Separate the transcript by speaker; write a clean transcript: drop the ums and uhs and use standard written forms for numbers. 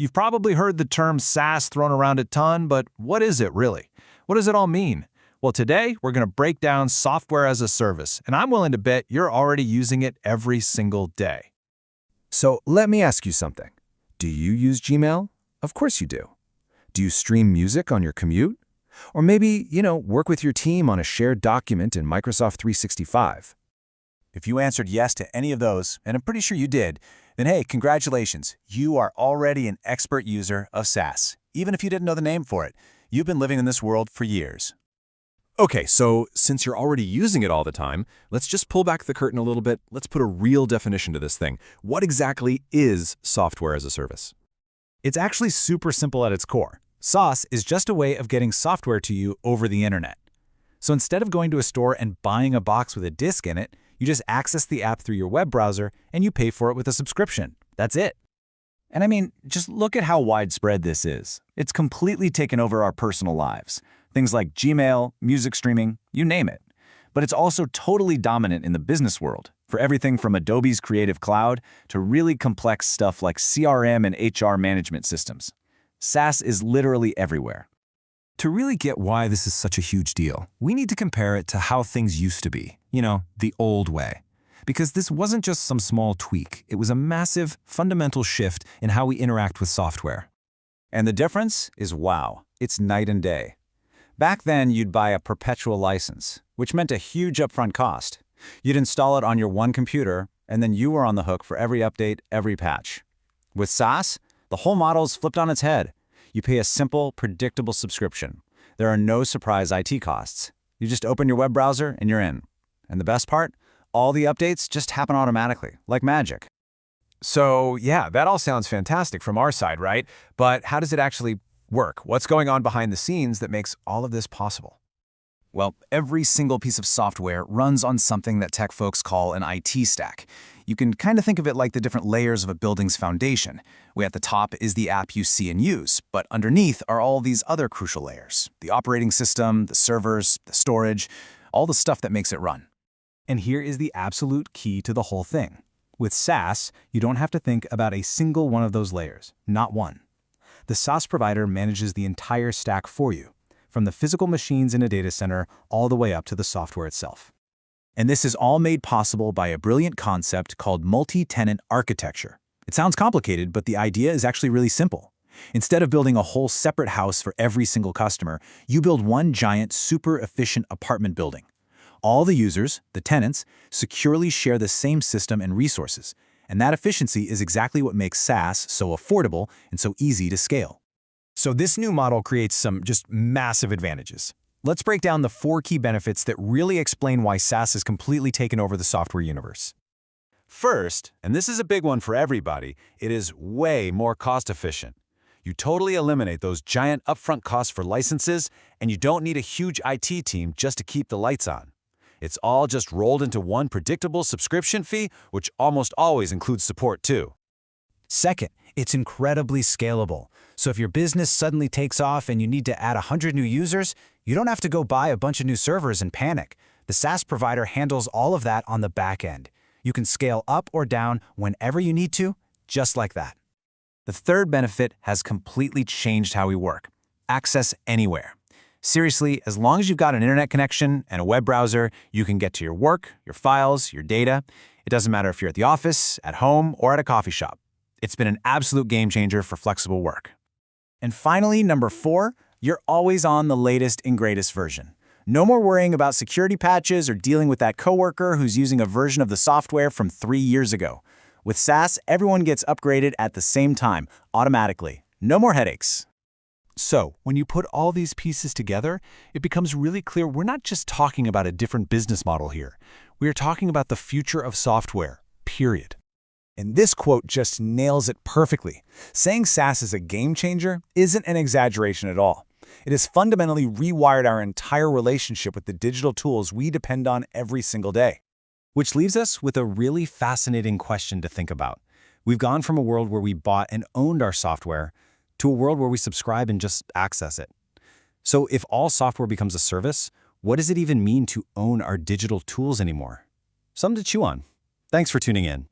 Speaker 1: You've probably heard the term SaaS thrown around a ton, but what is it really? What does it all mean? Well, today we're going to break down software as a service, and I'm willing to bet you're already using it every single day.
Speaker 2: So let me ask you something. Do you use Gmail? Of course you do. Do you stream music on your commute? Or maybe, work with your team on a shared document in Microsoft 365?
Speaker 3: If you answered yes to any of those, and I'm pretty sure you did, then hey, congratulations. You are already an expert user of SaaS. Even if you didn't know the name for it, you've been living in this world for years.
Speaker 4: Okay, so since you're already using it all the time, let's just pull back the curtain a little bit. Let's put a real definition to this thing. What exactly is software as a service?
Speaker 1: It's actually super simple at its core. SaaS is just a way of getting software to you over the internet. So instead of going to a store and buying a box with a disk in it, you just access the app through your web browser and you pay for it with a subscription. That's it.
Speaker 3: And I mean, just look at how widespread this is. It's completely taken over our personal lives. Things like Gmail, music streaming, you name it. But it's also totally dominant in the business world, for everything from Adobe's Creative Cloud to really complex stuff like CRM and HR management systems. SaaS is literally everywhere.
Speaker 2: To really get why this is such a huge deal, we need to compare it to how things used to be, the old way. Because this wasn't just some small tweak, it was a massive, fundamental shift in how we interact with software.
Speaker 3: And the difference is wow, it's night and day. Back then, you'd buy a perpetual license, which meant a huge upfront cost. You'd install it on your one computer, and then you were on the hook for every update, every patch. With SaaS, the whole model is flipped on its head. You pay a simple, predictable subscription. There are no surprise IT costs. You just open your web browser and you're in. And the best part? All the updates just happen automatically, like magic.
Speaker 2: So yeah, that all sounds fantastic from our side, right? But how does it actually work? What's going on behind the scenes that makes all of this possible?
Speaker 3: Well, every single piece of software runs on something that tech folks call an IT stack. You can kind of think of it like the different layers of a building's foundation. Way at the top is the app you see and use, but underneath are all these other crucial layers. The operating system, the servers, the storage, all the stuff that makes it run.
Speaker 1: And here is the absolute key to the whole thing. With SaaS, you don't have to think about a single one of those layers, not one. The SaaS provider manages the entire stack for you, from the physical machines in a data center all the way up to the software itself.
Speaker 3: And this is all made possible by a brilliant concept called multi-tenant architecture. It sounds complicated, but the idea is actually really simple. Instead of building a whole separate house for every single customer, you build one giant, super efficient apartment building. All the users, the tenants, securely share the same system and resources, and that efficiency is exactly what makes SaaS so affordable and so easy to scale.
Speaker 2: So this new model creates some just massive advantages. Let's break down the 4 key benefits that really explain why SaaS has completely taken over the software universe.
Speaker 3: First, and this is a big one for everybody, it is way more cost efficient. You totally eliminate those giant upfront costs for licenses, and you don't need a huge IT team just to keep the lights on. It's all just rolled into one predictable subscription fee, which almost always includes support too.
Speaker 1: Second, it's incredibly scalable. So if your business suddenly takes off and you need to add 100 new users, you don't have to go buy a bunch of new servers and panic. The SaaS provider handles all of that on the back end. You can scale up or down whenever you need to, just like that.
Speaker 3: The third benefit has completely changed how we work. Access anywhere. Seriously, as long as you've got an internet connection and a web browser, you can get to your work, your files, your data. It doesn't matter if you're at the office, at home, or at a coffee shop. It's been an absolute game changer for flexible work. And finally, number 4, you're always on the latest and greatest version. No more worrying about security patches or dealing with that coworker who's using a version of the software from 3 years ago. With SaaS, everyone gets upgraded at the same time, automatically. No more headaches.
Speaker 1: So, when you put all these pieces together, it becomes really clear we're not just talking about a different business model here. We are talking about the future of software, period.
Speaker 2: And this quote just nails it perfectly. Saying SaaS is a game changer isn't an exaggeration at all. It has fundamentally rewired our entire relationship with the digital tools we depend on every single day.
Speaker 1: Which leaves us with a really fascinating question to think about. We've gone from a world where we bought and owned our software to a world where we subscribe and just access it. So if all software becomes a service, what does it even mean to own our digital tools anymore? Something to chew on. Thanks for tuning in.